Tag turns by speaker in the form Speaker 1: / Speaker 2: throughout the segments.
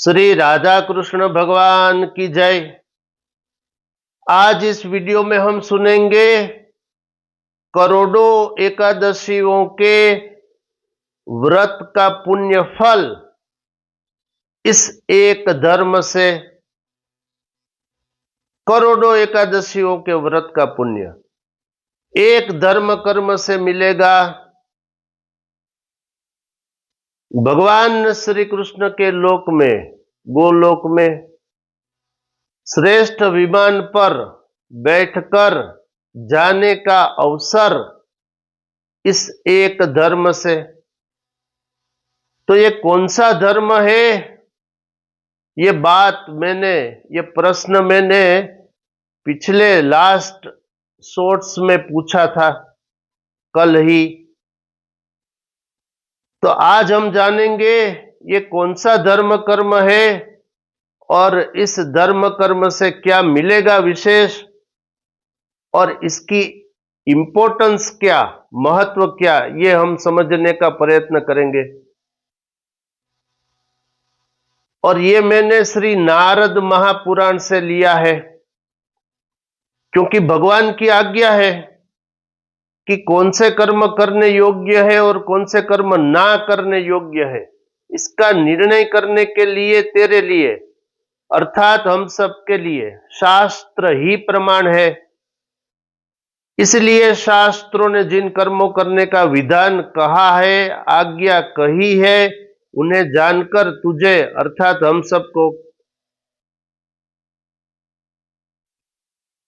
Speaker 1: श्री राधा कृष्ण भगवान की जय। आज इस वीडियो में हम सुनेंगे करोड़ों एकादशियों के व्रत का पुण्य फल इस एक धर्म से। करोड़ों एकादशियों के व्रत का पुण्य एक धर्म कर्म से मिलेगा। भगवान श्री कृष्ण के लोक में, गोलोक में श्रेष्ठ विमान पर बैठकर जाने का अवसर इस एक धर्म से। तो ये कौन सा धर्म है? ये प्रश्न मैंने पिछले लास्ट शॉर्ट्स में पूछा था कल ही। तो आज हम जानेंगे ये कौन सा धर्म कर्म है और इस धर्म कर्म से क्या मिलेगा विशेष, और इसकी इंपॉर्टेंस क्या, महत्व क्या, ये हम समझने का प्रयत्न करेंगे। और ये मैंने श्री नारद महापुराण से लिया है, क्योंकि भगवान की आज्ञा है कि कौन से कर्म करने योग्य है और कौन से कर्म ना करने योग्य है। इसका निर्णय करने के लिए तेरे लिए, अर्थात हम सबके लिए शास्त्र ही प्रमाण है। इसलिए शास्त्रों ने जिन कर्मों करने का विधान कहा है, आज्ञा कही है, उन्हें जानकर तुझे अर्थात हम सबको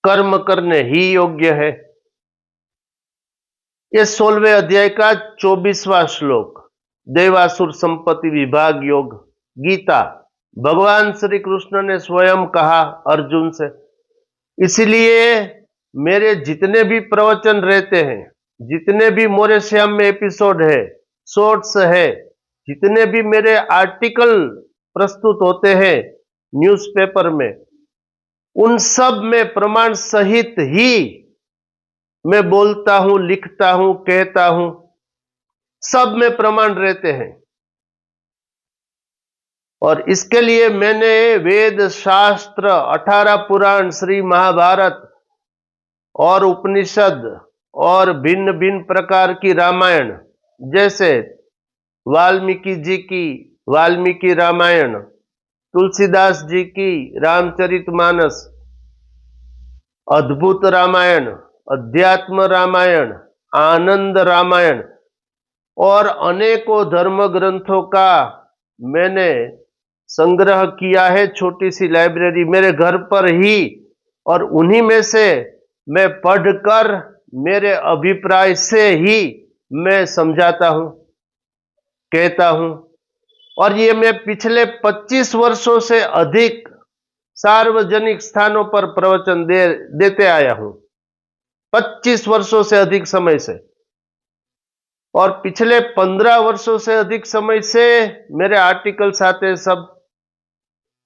Speaker 1: कर्म करने ही योग्य है। ये 16वें अध्याय का 24वां श्लोक, देवासुर संपत्ति विभाग योग, गीता। भगवान श्री कृष्ण ने स्वयं कहा अर्जुन से। इसलिए मेरे जितने भी प्रवचन रहते हैं, जितने भी मोरे श्याम में एपिसोड है, शॉर्ट्स है, जितने भी मेरे आर्टिकल प्रस्तुत होते हैं न्यूज़पेपर में, उन सब में प्रमाण सहित ही मैं बोलता हूं, लिखता हूं, कहता हूं। सब में प्रमाण रहते हैं। और इसके लिए मैंने वेद शास्त्र, 18 पुराण, श्री महाभारत और उपनिषद और भिन्न भिन्न प्रकार की रामायण, जैसे वाल्मीकि जी की वाल्मीकि रामायण, तुलसीदास जी की रामचरितमानस, अद्भुत रामायण, अध्यात्म रामायण, आनंद रामायण और अनेकों धर्म ग्रंथों का मैंने संग्रह किया है, छोटी सी लाइब्रेरी मेरे घर पर ही। और उन्हीं में से मैं पढ़कर मेरे अभिप्राय से ही मैं समझाता हूं, कहता हूं। और ये मैं पिछले 25 वर्षों से अधिक सार्वजनिक स्थानों पर प्रवचन देते आया हूं, 25 वर्षों से अधिक समय से। और पिछले 15 वर्षों से अधिक समय से मेरे आर्टिकल्स आते सब।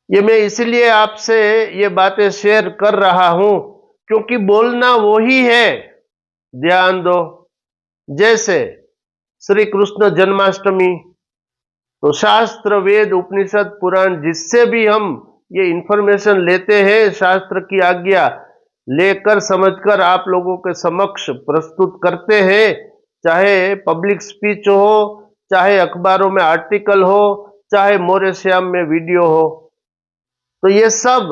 Speaker 1: ये मैं इसलिए आपसे ये बातें शेयर कर रहा हूं क्योंकि बोलना वो ही है। ध्यान दो, जैसे श्री कृष्ण जन्माष्टमी, तो शास्त्र, वेद, उपनिषद, पुराण, जिससे भी हम ये इंफॉर्मेशन लेते हैं, शास्त्र की आज्ञा लेकर समझकर आप लोगों के समक्ष प्रस्तुत करते हैं। चाहे पब्लिक स्पीच हो, चाहे अखबारों में आर्टिकल हो, चाहे मोरे श्याम में वीडियो हो, तो ये सब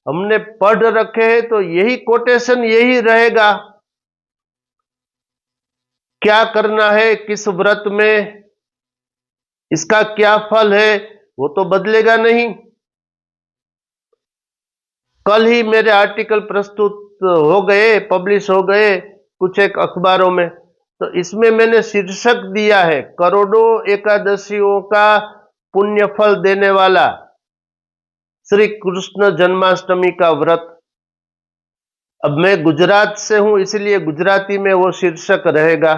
Speaker 1: हमने पढ़ रखे हैं। तो यही कोटेशन यही रहेगा। क्या करना है, किस व्रत में, इसका क्या फल है, वो तो बदलेगा नहीं। कल ही मेरे आर्टिकल प्रस्तुत हो गए, पब्लिश हो गए कुछ एक अखबारों में। तो इसमें मैंने शीर्षक दिया है करोड़ों एकादशियों का पुण्य फल देने वाला श्री कृष्ण जन्माष्टमी का व्रत। अब मैं गुजरात से हूं, इसलिए गुजराती में वो शीर्षक रहेगा।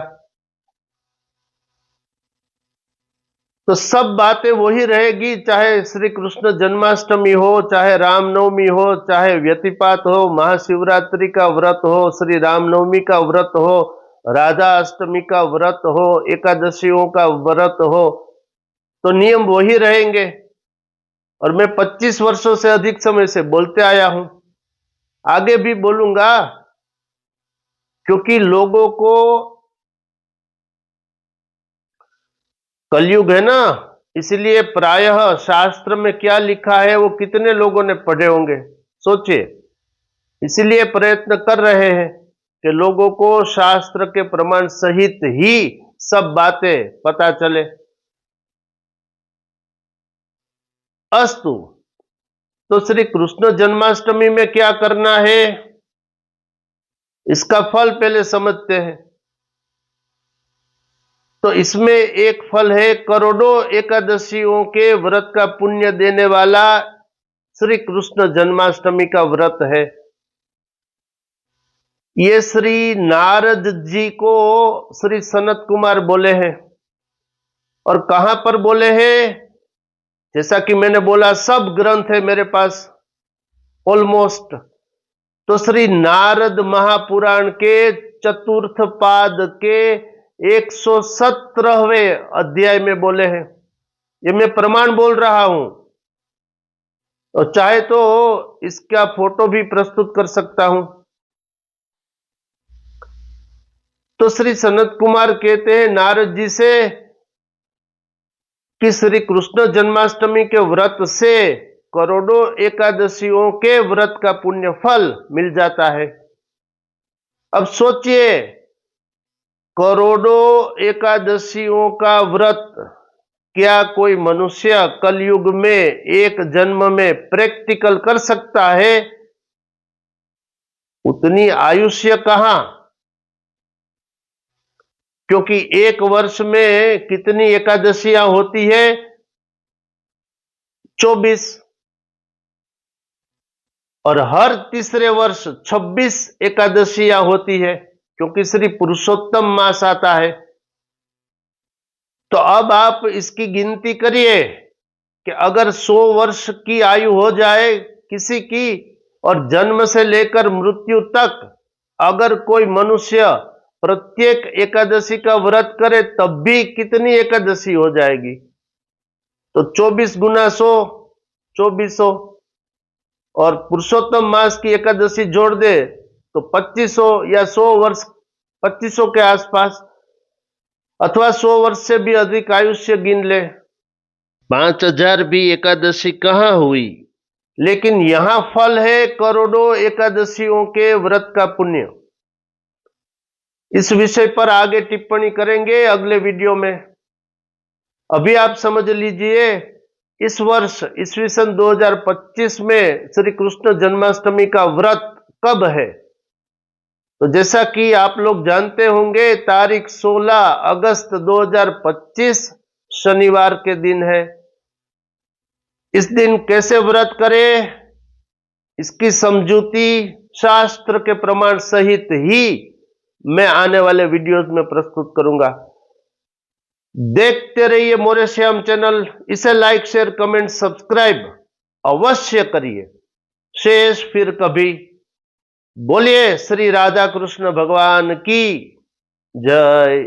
Speaker 1: तो सब बातें वही रहेगी, चाहे श्री कृष्ण जन्माष्टमी हो, चाहे रामनवमी हो, चाहे व्यतिपात हो, महाशिवरात्रि का व्रत हो, श्री रामनवमी का व्रत हो, राधा अष्टमी का व्रत हो, एकादशियों का व्रत हो, तो नियम वही रहेंगे। और मैं 25 वर्षों से अधिक समय से बोलते आया हूं, आगे भी बोलूंगा, क्योंकि लोगों को कलयुग है ना, इसलिए प्रायः शास्त्र में क्या लिखा है वो कितने लोगों ने पढ़े होंगे, सोचिए। इसलिए प्रयत्न कर रहे हैं कि लोगों को शास्त्र के प्रमाण सहित ही सब बातें पता चले। अस्तु, तो श्री कृष्ण जन्माष्टमी में क्या करना है, इसका फल पहले समझते हैं। तो इसमें एक फल है, करोड़ों एकादशियों के व्रत का पुण्य देने वाला श्री कृष्ण जन्माष्टमी का व्रत है। ये श्री नारद जी को श्री सनत कुमार बोले हैं, और कहां पर बोले हैं, जैसा कि मैंने बोला सब ग्रंथ है मेरे पास ऑलमोस्ट। तो श्री नारद महापुराण के चतुर्थ पाद के 117वें अध्याय में बोले हैं। ये मैं प्रमाण बोल रहा हूं, और चाहे तो इसका फोटो भी प्रस्तुत कर सकता हूं। तो श्री सनत कुमार कहते हैं नारद जी से कि श्री कृष्ण जन्माष्टमी के व्रत से करोड़ों एकादशियों के व्रत का पुण्य फल मिल जाता है। अब सोचिए, करोड़ों एकादशियों का व्रत क्या कोई मनुष्य कलयुग में एक जन्म में प्रैक्टिकल कर सकता है? उतनी आयुष्य कहां, क्योंकि एक वर्ष में कितनी एकादशियां होती है? 24, और हर तीसरे वर्ष 26 एकादशियां होती है, क्योंकि श्री पुरुषोत्तम मास आता है। तो अब आप इसकी गिनती करिए कि अगर 100 वर्ष की आयु हो जाए किसी की, और जन्म से लेकर मृत्यु तक अगर कोई मनुष्य प्रत्येक एकादशी का व्रत करे, तब भी कितनी एकादशी हो जाएगी? तो 24 गुना 100, 2400, और पुरुषोत्तम मास की एकादशी जोड़ दे तो 2500 या 100 वर्ष, 2500 के आसपास, अथवा 100 वर्ष से भी अधिक आयुष्य गिन ले। 5000 भी एकादशी कहां हुई? लेकिन यहां फल है करोड़ों एकादशियों के व्रत का पुण्य। इस विषय पर आगे टिप्पणी करेंगे अगले वीडियो में। अभी आप समझ लीजिए, इस वर्ष ईस्वी सन 2025 में श्री कृष्ण जन्माष्टमी का व्रत कब है? तो जैसा कि आप लोग जानते होंगे, तारीख 16 अगस्त 2025 शनिवार के दिन है। इस दिन कैसे व्रत करें, इसकी समझूती शास्त्र के प्रमाण सहित ही मैं आने वाले वीडियोस में प्रस्तुत करूंगा। देखते रहिए मोरे श्याम चैनल, इसे लाइक शेयर कमेंट सब्सक्राइब अवश्य करिए। शेष फिर कभी। बोलिए श्री राधा कृष्ण भगवान की जय।